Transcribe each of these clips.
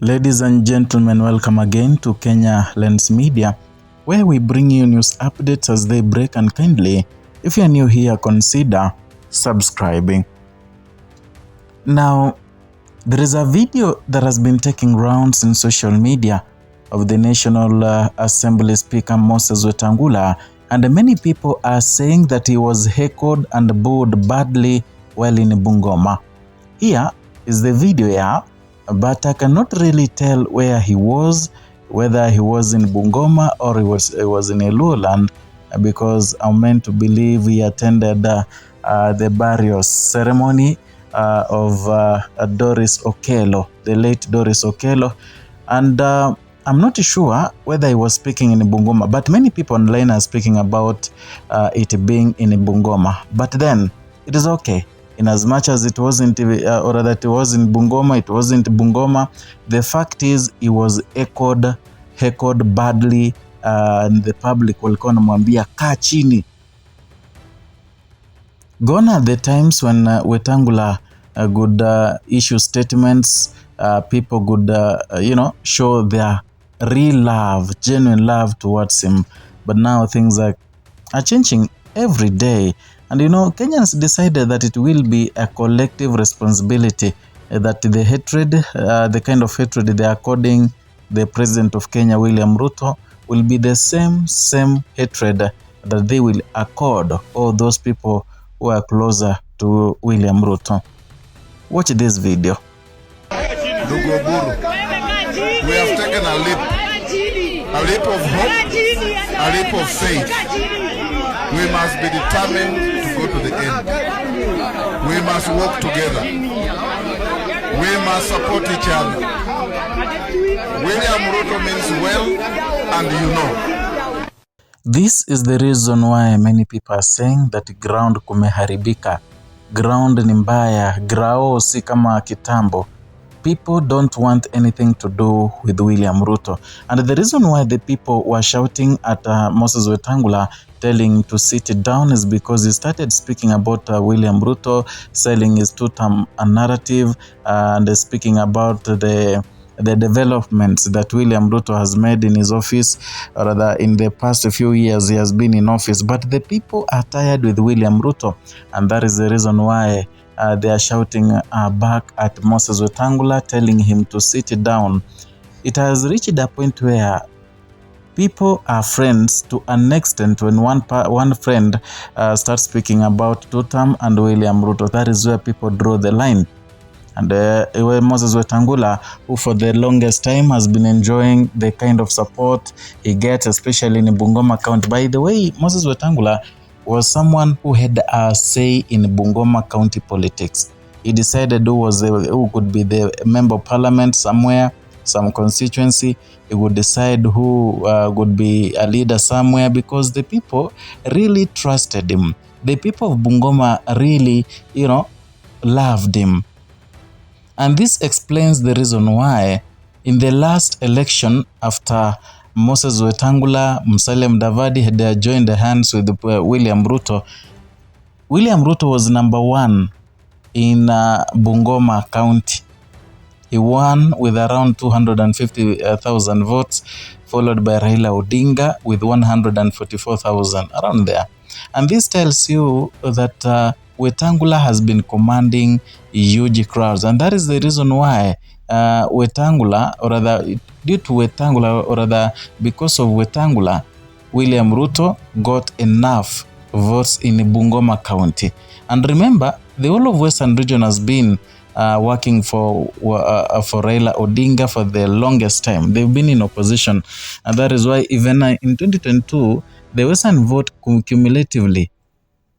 Ladies and gentlemen, welcome again to Kenya Lens Media, where we bring you news updates as they break, and kindly, if you're new here, consider subscribing. Now, there is a video that has been taking rounds in social media of the National Assembly Speaker Moses Wetangula, and many people are saying that he was heckled and booed badly while in Bungoma. Here is the video here, but I cannot really tell where he was, whether he was in Bungoma or he was in Eluoland, because I'm meant to believe he attended the burial ceremony of Doris Okello, the late Doris Okello, and I'm not sure whether he was speaking in Bungoma, but many people online are speaking about it being in Bungoma. But then it is okay. In as much as it wasn't, or that it was in Bungoma, it wasn't Bungoma. The fact is, he was heckled badly, and the public walikuwa wanamwambia kaa chini. Gone are the times when Wetangula could issue statements, people could, show their real love, genuine love towards him. But now things are changing every day. And Kenyans decided that it will be a collective responsibility, that the hatred, the kind of hatred they are according the President of Kenya, William Ruto, will be the same hatred that they will accord all those people who are closer to William Ruto. Watch this video. We have taken a leap of hope, a leap of faith. We must be determined to go to the end. We must work together. We must support each other. William Ruto means well, and This is the reason why many people are saying that ground kumeharibika. Ground ni mbaya, grao si kama kitambo. People don't want anything to do with William Ruto. And the reason why the people were shouting at Moses Wetangula, telling to sit down, is because he started speaking about William Ruto, selling his two-term narrative, and speaking about the developments that William Ruto has made in his office, or rather in the past few years he has been in office. But the people are tired with William Ruto, and that is the reason why they are shouting back at Moses Wetangula, telling him to sit down. It has reached a point where people are friends to an extent. When one friend starts speaking about two-term and William Ruto, that is where people draw the line. And Moses Wetangula, who for the longest time has been enjoying the kind of support he gets, especially in Bungoma County. By the way, Moses Wetangula was someone who had a say in Bungoma County politics. He decided who could be the member of parliament somewhere, some constituency. He would decide who would be a leader somewhere, because the people really trusted him. The people of Bungoma really, loved him. And this explains the reason why in the last election, after Moses Wetangula, Musalia Mudavadi had joined hands with William Ruto, William Ruto was number one in Bungoma County. He won with around 250,000 votes, followed by Raila Odinga with 144,000, around there. And this tells you that Wetangula has been commanding huge crowds, and that is the reason why Wetangula, or rather due to Wetangula, or rather because of Wetangula, William Ruto got enough votes in Bungoma County. And remember, the whole of Western region has been working for Raila Odinga for the longest time. They've been in opposition, and that is why even in 2022, the Western vote cumulatively,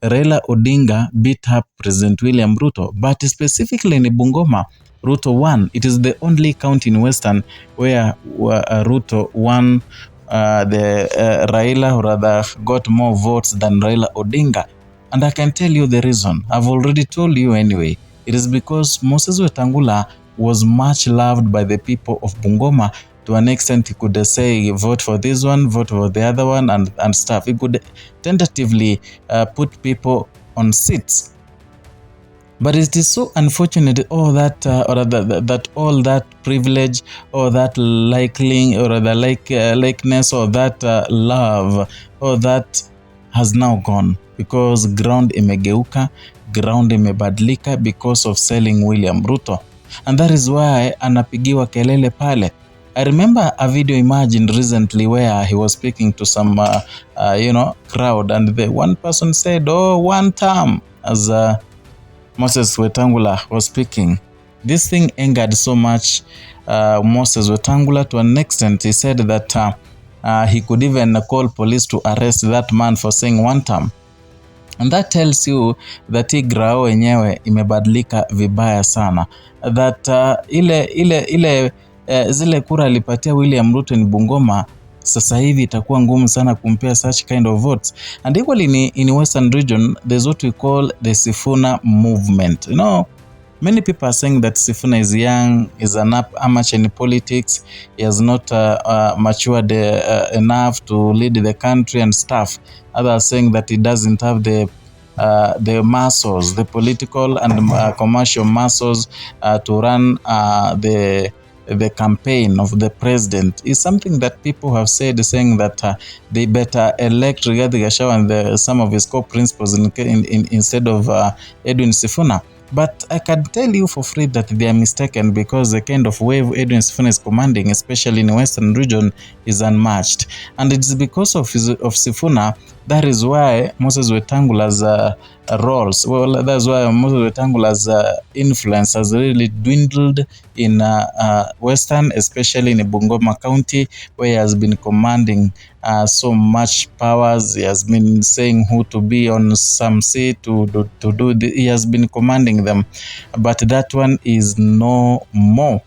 Raila Odinga beat up President William Ruto, but specifically in Bungoma, Ruto won. It is the only county in Western where Ruto won. Raila, or rather, got more votes than Raila Odinga. And I can tell you the reason. I've already told you anyway. It is because Moses Wetangula was much loved by the people of Bungoma. To an extent, he could say, vote for this one, vote for the other one, and stuff. He could tentatively put people on seats. But it is so unfortunate all that that all that privilege or that liking or the likeness or that love or that has now gone because ground imegeuka, ground imebadilika because of selling William Ruto. And that is why anapigiwa kelele pale. I remember a video imagined recently where he was speaking to some crowd, and the one person said, "Oh, one term," as Moses Wetangula was speaking. This thing angered so much Moses Wetangula to an extent. He said that he could even call police to arrest that man for saying one term. And that tells you that hii grao yenyewe imebadilika vibaya sana. That zile kura alipatia William Ruto in Bungoma, sasa hivi itakuwa ngumu sana kumpea such kind of votes. And equally in Western region, there's what we call the Sifuna movement. You know, many people are saying that Sifuna is young, is an amateur in politics, he has not matured enough to lead the country and stuff. Others are saying that he doesn't have the muscles, the political and commercial muscles to run the campaign of the president. Is something that people have said, saying that they better elect Rigathi Gachagua and some of his core principles instead of Edwin Sifuna. But I can tell you for free that they are mistaken, because the kind of wave Edwin Sifuna is commanding, especially in the Western region, is unmatched. And it's because of Sifuna, that is why Moses Wetangula's roles, well, that's why Moses Wetangula's influence has really dwindled in Western, especially in Bungoma County, where he has been commanding so much powers. He has been saying who to be on some seat to do he has been commanding them. But that one is no more.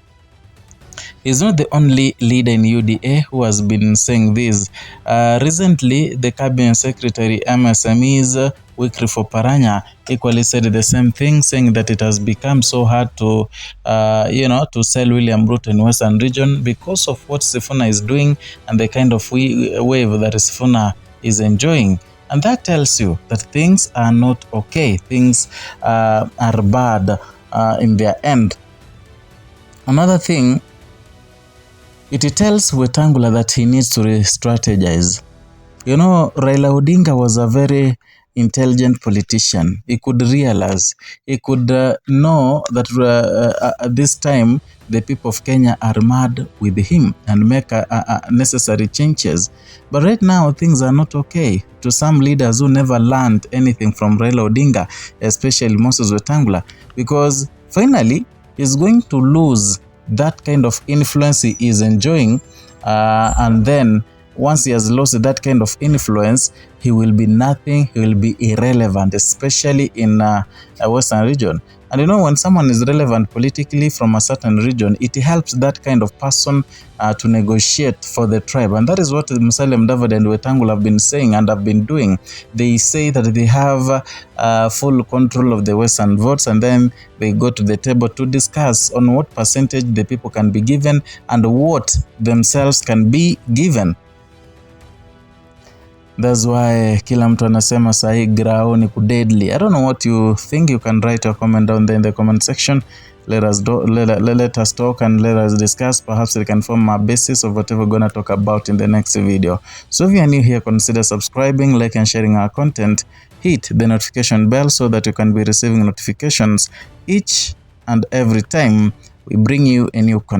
He's not the only leader in UDA who has been saying this. Recently, the cabinet secretary MSME's Wycliffe Oparanya equally said the same thing, saying that it has become so hard to, to sell William Ruto in Western region because of what Sifuna is doing and the kind of wave that Sifuna is enjoying. And that tells you that things are not okay. Things are bad in their end. Another thing, it tells Wetangula that he needs to re-strategize. You know, Raila Odinga was a very intelligent politician. He could realize, he could know that at this time, the people of Kenya are mad with him and make necessary changes. But right now, things are not okay. To some leaders who never learned anything from Raila Odinga, especially Moses Wetangula, because finally, he's going to lose that kind of influence he is enjoying, and then once he has lost that kind of influence, he will be nothing, he will be irrelevant, especially in a Western region. And you know, when someone is relevant politically from a certain region, it helps that kind of person to negotiate for the tribe. And that is what Musalia Mudavadi and Wetangula have been saying and have been doing. They say that they have full control of the Western votes, and then they go to the table to discuss on what percentage the people can be given and what themselves can be given. That's why kila mtu anasema sahi grao ni kudedli. I don't know what you think. You can write your comment down there in the comment section. Let us talk and let us discuss. Perhaps we can form a basis of whatever we're going to talk about in the next video. So if you are new here, consider subscribing, like and sharing our content. Hit the notification bell so that you can be receiving notifications each and every time we bring you a new content.